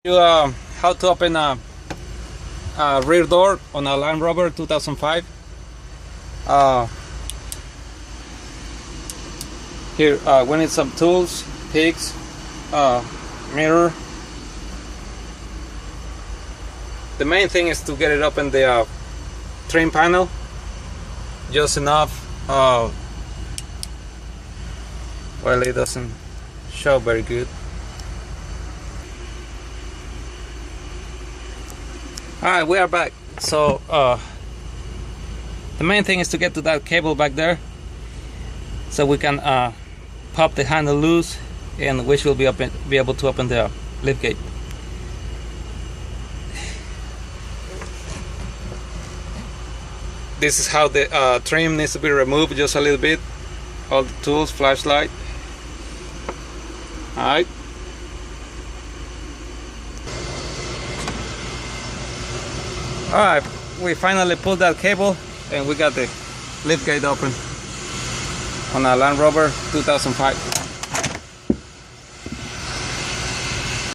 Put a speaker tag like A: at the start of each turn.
A: How to open a rear door on a Land Rover 2005. Here we need some tools, picks, mirror. The main thing is to get it up in the trim panel, just enough. Well, it doesn't show very good. Alright, we are back. So the main thing is to get to that cable back there, so we can pop the handle loose, and we should be able to open the lift gate. This is how the trim needs to be removed, just a little bit. All the tools, flashlight. Alright. Alright, we finally pulled that cable and we got the lift gate open on a Land Rover 2005.